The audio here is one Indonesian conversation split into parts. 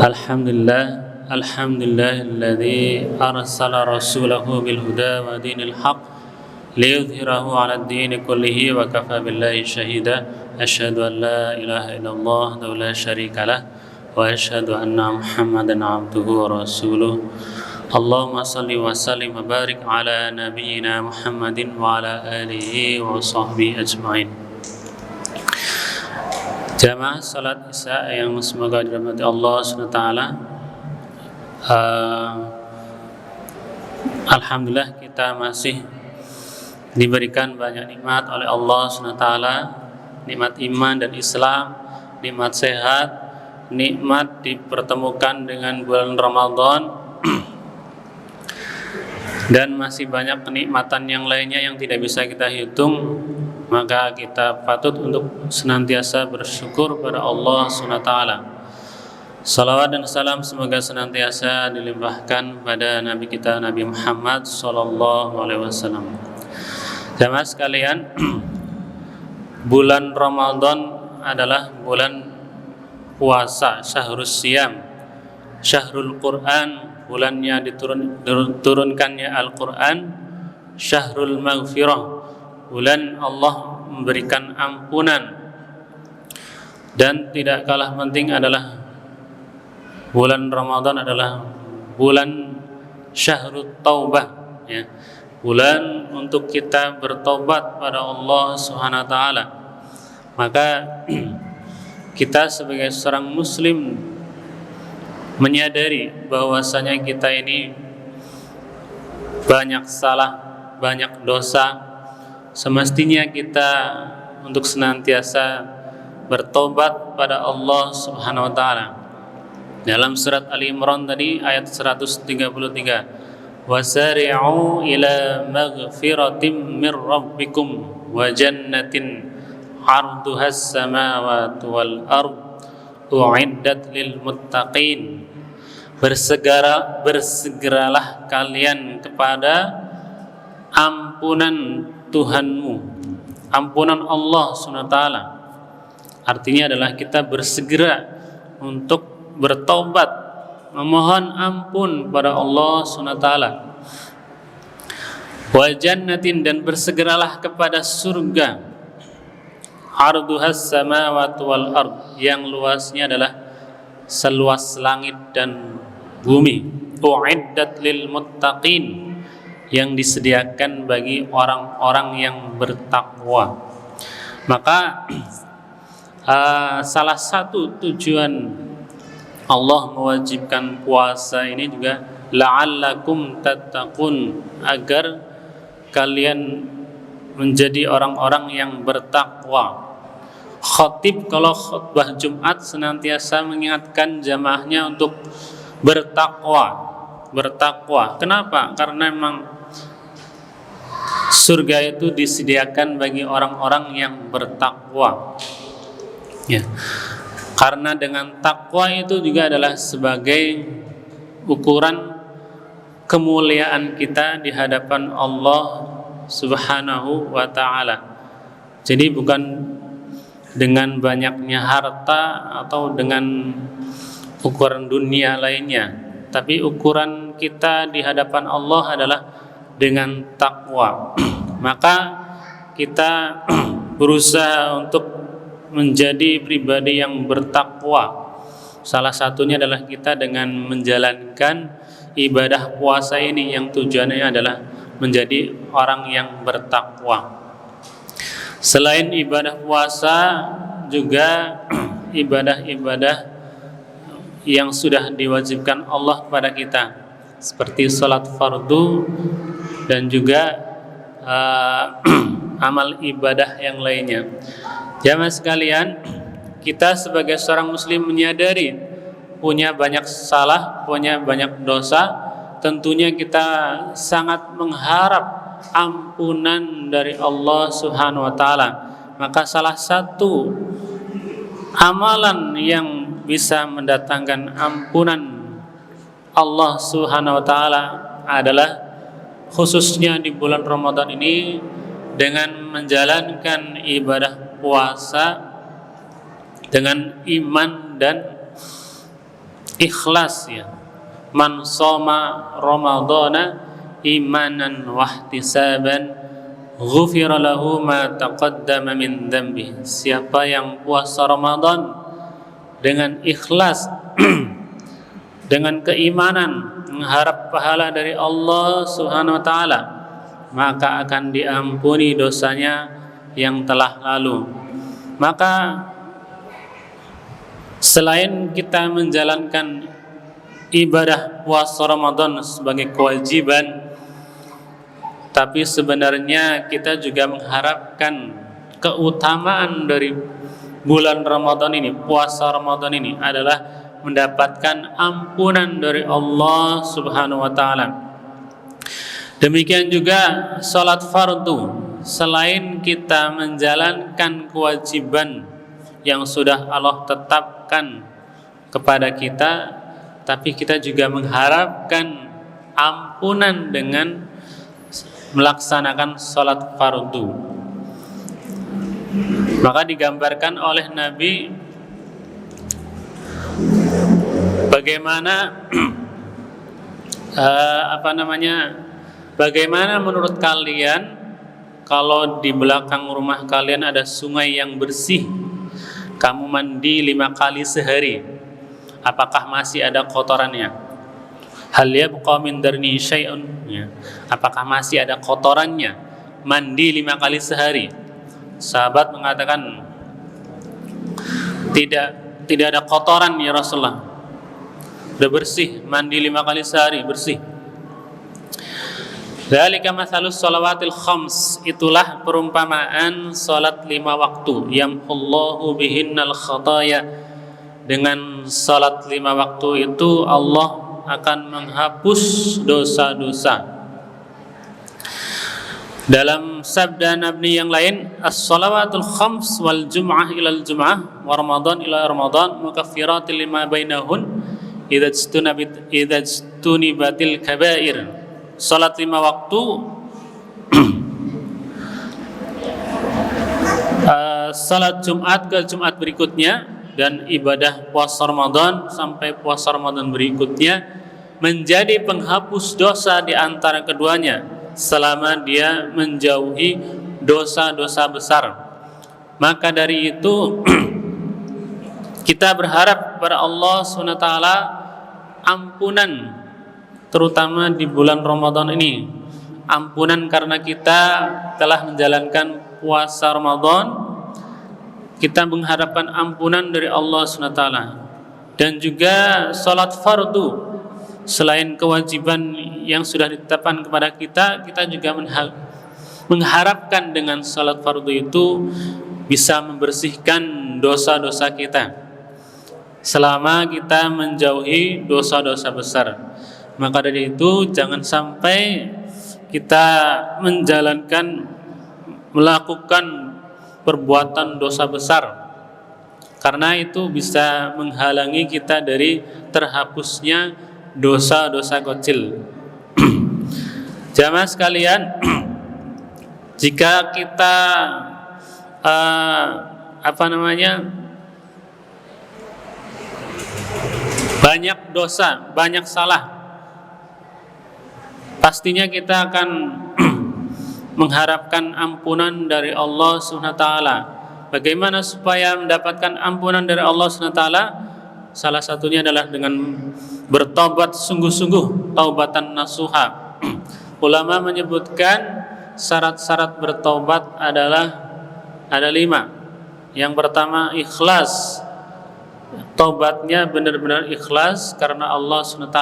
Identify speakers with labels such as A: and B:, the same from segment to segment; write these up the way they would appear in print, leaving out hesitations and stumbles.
A: Alhamdulillahilladzi arsala rasulahu bil huda wa dinil haq liyudhhirahu 'alad dini kullihi wa kafa billahi shahida. Asyhadu an la ilaha illallah wa la syarikalah wa asyhadu anna Muhammadan 'abduhu wa rasuluh. Allahumma salli wa sallim wa barik ala nabiyyina Muhammadin wa ala alihi wa sahbihi ajma'in. Jamaah salat Isya yang semoga dirahmati Allah SWT. Alhamdulillah kita masih diberikan banyak nikmat oleh Allah SWT. Nikmat iman dan Islam, nikmat sehat, nikmat dipertemukan dengan bulan Ramadan, dan masih banyak kenikmatan yang lainnya yang tidak bisa kita hitung. Maka kita patut untuk senantiasa bersyukur pada Allah SWT. Salawat dan salam semoga senantiasa dilimpahkan pada Nabi kita Nabi Muhammad SAW. Jamaah sekalian, bulan Ramadan adalah bulan puasa, syahrus siyam, syahrul Quran, bulannya diturunkannya Al-Quran, syahrul maghfirah, bulan Allah memberikan ampunan. Dan tidak kalah penting adalah bulan Ramadan adalah bulan syahrut taubah, ya, bulan untuk kita bertobat pada Allah Subhanahu wa taala. Maka kita sebagai seorang muslim menyadari bahwasanya kita ini banyak salah, banyak dosa. Semestinya kita untuk senantiasa bertobat pada Allah Subhanahu wa taala. Dalam surat Ali Imran tadi ayat 133, wasari'u ila maghfiratin mir rabbikum wa jannatin 'arduhas samawati wal ard u'iddat lil muttaqin. Bersegeralah kalian kepada ampunan Tuhanmu, ampunan Allah SWT. Artinya adalah kita bersegera untuk bertobat, memohon ampun pada Allah SWT. Wa jannatin, dan bersegeralah kepada surga, arduhas samawati wal ard, yang luasnya adalah seluas langit dan bumi. U'iddat lil muttaqin, yang disediakan bagi orang-orang yang bertakwa. Maka salah satu tujuan Allah mewajibkan puasa ini juga la'allakum tattaqun, agar kalian menjadi orang-orang yang bertakwa. Khatib kalau khutbah Jumat senantiasa mengingatkan jamaahnya untuk bertakwa. Kenapa? Karena memang surga itu disediakan bagi orang-orang yang bertakwa, ya. Karena dengan takwa itu juga adalah sebagai ukuran kemuliaan kita di hadapan Allah Subhanahu wa taala. Jadi bukan dengan banyaknya harta atau dengan ukuran dunia lainnya, tapi ukuran kita di hadapan Allah adalah dengan takwa. Maka kita berusaha untuk menjadi pribadi yang bertakwa. Salah satunya adalah kita dengan menjalankan ibadah puasa ini, yang tujuannya adalah menjadi orang yang bertakwa. Selain ibadah puasa, juga ibadah-ibadah yang sudah diwajibkan Allah kepada kita, seperti salat fardu dan juga amal ibadah yang lainnya. Jamaah sekalian, kita sebagai seorang muslim menyadari punya banyak salah, punya banyak dosa. Tentunya kita sangat mengharap ampunan dari Allah Subhanahu wa taala. Maka salah satu amalan yang bisa mendatangkan ampunan Allah Subhanahu wa taala adalah khususnya di bulan Ramadan ini dengan menjalankan ibadah puasa dengan iman dan ikhlas ya. Man shoma ramadhana imanan wahtisaban ghufira lahu ma taqaddama min dzambi. Siapa yang puasa Ramadan dengan ikhlas dengan keimanan mengharap pahala dari Allah Subhanahu wa taala, maka akan diampuni dosanya yang telah lalu. Maka selain kita menjalankan ibadah puasa Ramadan sebagai kewajiban, tapi sebenarnya kita juga mengharapkan keutamaan dari bulan Ramadan ini, puasa Ramadan ini adalah mendapatkan ampunan dari Allah Subhanahu wa taala. Demikian juga salat fardu, selain kita menjalankan kewajiban yang sudah Allah tetapkan kepada kita, tapi kita juga mengharapkan ampunan dengan melaksanakan salat fardu. Maka digambarkan oleh Nabi bagaimana bagaimana menurut kalian kalau di belakang rumah kalian ada sungai yang bersih, kamu mandi 5 kali sehari, apakah masih ada kotorannya? Hal yabqa min darni syai'un, ya. Apakah masih ada kotorannya mandi 5 kali sehari? Sahabat mengatakan tidak ada kotoran ya Rasulullah, udah bersih, mandi 5 kali sehari bersih. Dzalika matsalus shalawatil khams, itulah perumpamaan salat 5 waktu. Yamhullahu bihinnal khataya, dengan salat 5 waktu itu Allah akan menghapus dosa-dosa. Dalam sabda Nabi yang lain, as-shalawatul khams wal jum'ah ilal jum'ah wa ramadan ila ramadan mukaffiratil lima bainahun idza ijtunibatil kaba'ir. Salat 5 waktu salat Jumat ke Jumat berikutnya dan ibadah puasa Ramadan sampai puasa Ramadan berikutnya menjadi penghapus dosa di antara keduanya selama dia menjauhi dosa-dosa besar. Maka dari itu kita berharap kepada Allah SWT ampunan, terutama di bulan Ramadan ini. Ampunan karena kita telah menjalankan puasa Ramadan, kita mengharapkan ampunan dari Allah SWT. Dan juga salat fardu, selain kewajiban yang sudah ditetapkan kepada kita, kita juga mengharapkan dengan salat fardu itu bisa membersihkan dosa-dosa kita selama kita menjauhi dosa-dosa besar. Maka dari itu jangan sampai kita melakukan perbuatan dosa besar, karena itu bisa menghalangi kita dari terhapusnya dosa-dosa kecil. Jamaah sekalian, jika kita banyak dosa, banyak salah, pastinya kita akan mengharapkan ampunan dari Allah SWT. Bagaimana supaya mendapatkan ampunan dari Allah SWT? Salah satunya adalah dengan bertobat sungguh-sungguh, taubatan nasuha. Ulama menyebutkan syarat-syarat bertobat ada 5. Yang pertama, ikhlas. Tobatnya benar-benar ikhlas karena Allah SWT.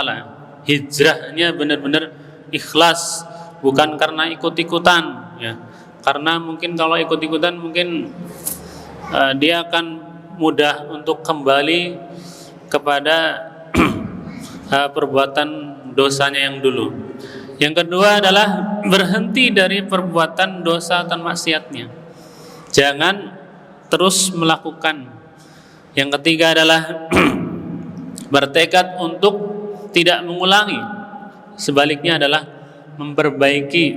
A: Hijrahnya benar-benar ikhlas, bukan karena ikut-ikutan, ya. Karena mungkin kalau ikut-ikutan mungkin dia akan mudah untuk kembali kepada perbuatan dosanya yang dulu. Yang kedua adalah berhenti dari perbuatan dosa dan maksiatnya, jangan terus melakukan. Yang ketiga adalah bertekad untuk tidak mengulangi. Sebaliknya adalah memperbaiki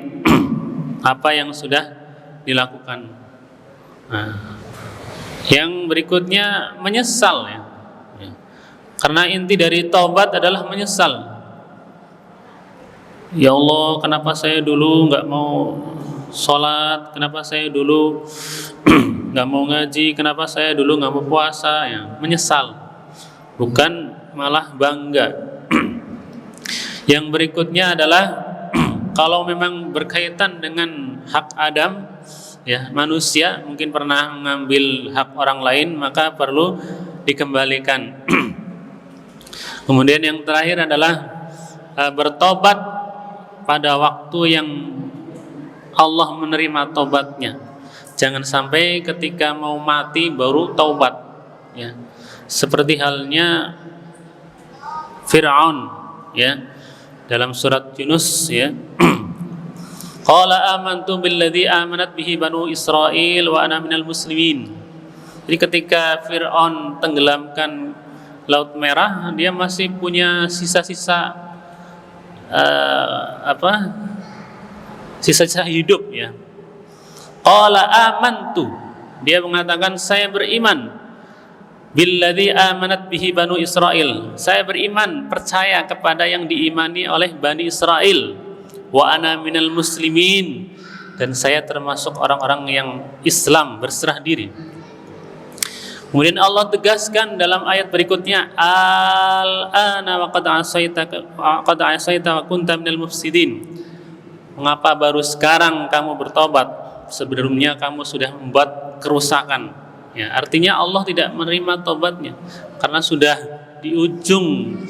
A: apa yang sudah dilakukan. Nah, yang berikutnya menyesal, ya. Karena inti dari taubat adalah menyesal. Ya Allah, kenapa saya dulu nggak mau sholat? Kenapa saya dulu nggak mau ngaji? Kenapa saya dulu nggak mau puasa? Ya, menyesal, bukan malah bangga. Yang berikutnya adalah kalau memang berkaitan dengan hak Adam, ya manusia mungkin pernah mengambil hak orang lain, maka perlu dikembalikan. Kemudian yang terakhir adalah bertobat pada waktu yang Allah menerima taubatnya. Jangan sampai ketika mau mati baru taubat, ya. Seperti halnya Fir'aun, ya, dalam surat Yunus, ya. Qala amantu billadzi amanat bihi banu Israil wa ana minal muslimin. Jadi ketika Fir'aun tenggelamkan Laut Merah, dia masih punya sisa-sisa sisa-sisa hidup, ya. Qala amantu, dia mengatakan saya beriman, billadzi amanat bihi banu Israil, saya beriman, percaya kepada yang diimani oleh Bani Israel, wa ana minal muslimin, dan saya termasuk orang-orang yang Islam, berserah diri. Kemudian Allah tegaskan dalam ayat berikutnya, al-ana wa qad asaita wa kunta minal mufsidin. Mengapa baru sekarang kamu bertobat? Sebelumnya kamu sudah membuat kerusakan. Ya, artinya Allah tidak menerima tobatnya karena sudah di ujung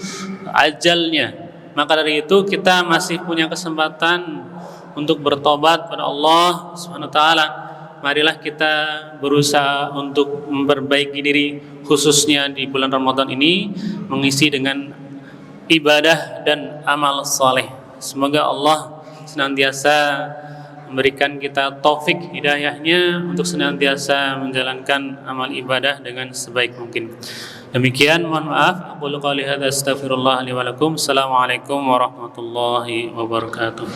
A: ajalnya. Maka dari itu kita masih punya kesempatan untuk bertobat pada Allah Subhanahu wa taala. Marilah kita berusaha untuk memperbaiki diri, khususnya di bulan Ramadan ini, mengisi dengan ibadah dan amal saleh. Semoga Allah senantiasa memberikan kita taufik hidayahnya untuk senantiasa menjalankan amal ibadah dengan sebaik mungkin. Demikian, mohon maaf. Aqulu qouli hadza astaghfirullah li wa lakum. Assalamualaikum warahmatullahi wabarakatuh.